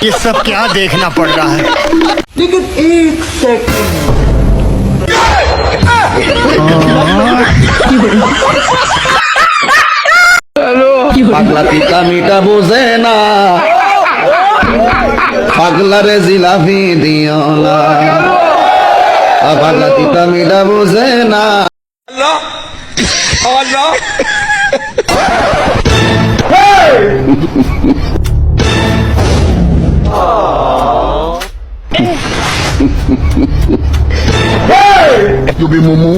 ये सब क्या देखना पड़ रहा है? लेकिन एक सेकंड। পাগলা পিতা মিটা বোঝে না, পাগলা রে জিলাপি দিও না, পাগলা পিতা মিটা বোঝে না। You be mumu.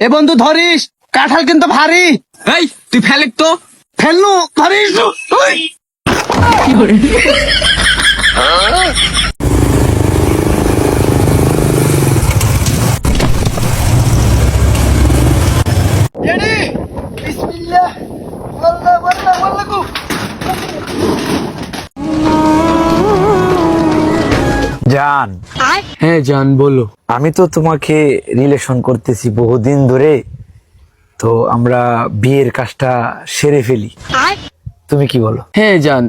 এ বন্ধু ধরিস, কাঁঠাল কিন্তু ভারী। এই তুই ফেলেক তো ফেলনু ধরিস। জান, হ্যাঁ জান বলো। আমি তো তোমাকে রিলেশন করতেছি বহুদিন ধরে, তো আমরা বিয়ের কাজটা সেরে ফেলি, তুমি কি বলো? হ্যাঁ জান,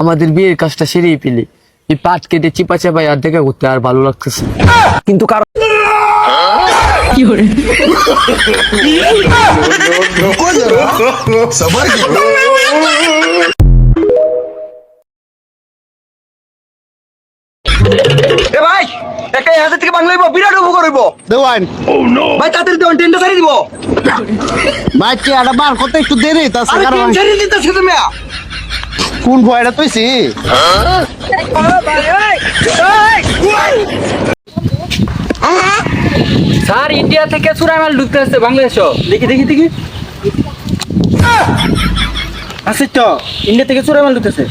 আমাদের বিয়ের কাজটা সেরেই পেলি। এই পাট কেটে চিপা চাপাই আর দেখা করতে আর ভালো লাগতেছে না। কিন্তু কারণ ভাই একাই হাতে থেকে বাংলাইব, বিরাট উপকার হইব। দেওয়ান। ভাই তাড়াতাড়ি দেওয়ান, ট্রেনটা ছাড়িয়ে দিব। ভাই চেয়ারটা বার করতে একটু দেরি তাছে আরে কারণ ট্রেন ছাড়িয়ে দিতেছ তুমি। কোন ভয়টা তুইছি? স্যার ইন্ডিয়া থেকে চুরাই মাল ঢুকতে আসছে বাংলাদেশও। দেখি দেখি দেখি আছে তো, ইন্ডিয়া থেকে চুরাই মাল ঢুকতেছে।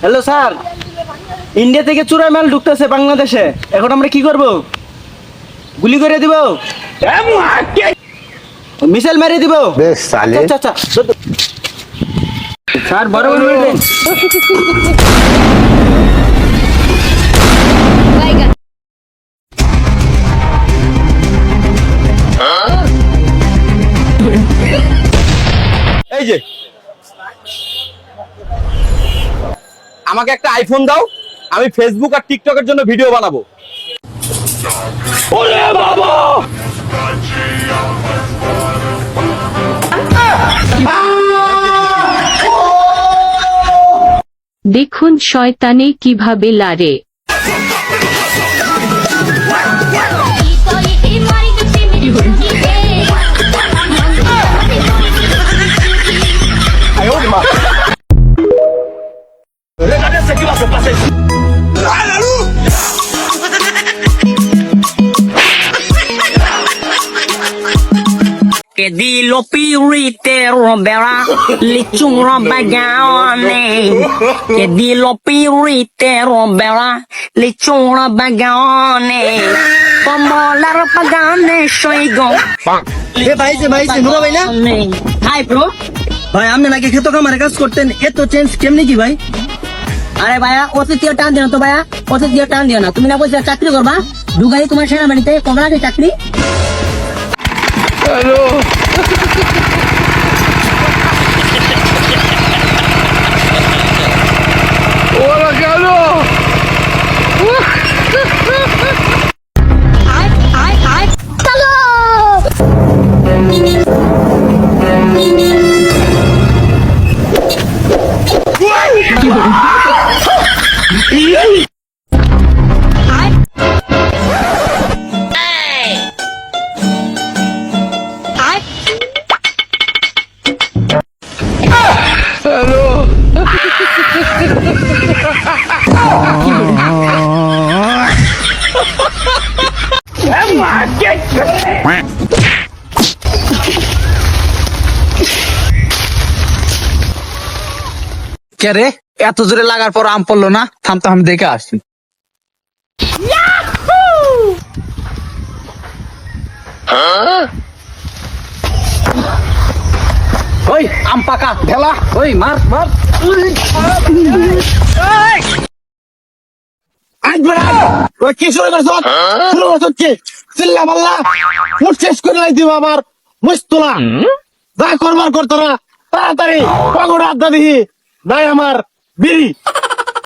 হ্যালো স্যার, ইন্ডিয়া থেকে চুরাই মাল ঢুকতেছে বাংলাদেশে। এখন আমরা কি করব? গুলি করে দিব? মিসাইল মেরে দিব? বেশ সালে। আচ্ছা আচ্ছা স্যার বড় বড় মেরে এই যে আমাকে একটা আইফোন দাও, আমি ফেসবুক আর টিকটকের জন্য ভিডিও বানাবো। ওরে বাবা, দেখুন শয়তানে কিভাবে লারে। Che di lo pirite robera le churro bagone. Che di lo pirite robera le churro bagone. Como la ropa grande soy go. এ ভাই যে নুরা ভাই না? Hi bro. ভাই আপনি নাকি খেত কামারে কাজ করতেন, এত চেঞ্জ কেমনি কি ভাই? আরে ভাইয়া ওতে দিয়ে টান দিও না তো ভাইয়া, ওতে দিয়ে টান দিও না। তুমি না বলছো চাকরি করবা, ঢুকাই তোমার সেনাবাহিনীতে কবে আগে চাকরি? কে রে, এত জোরে লাগার পর আম পড়লো না? থামতো, আমি দেখে আসছি। ওই আম পাকা ঢেলা ওই মার মার আজ বড় ওই কি শুরু করছ শুরু করছ কি চিল্লা মাল্লা ফুট শেষ করে লাই দিব আমার মুস্তলা যা করবার করতরা তাড়াতাড়ি পাগড় আড্ডা দিহি নাই আমার বিড়ি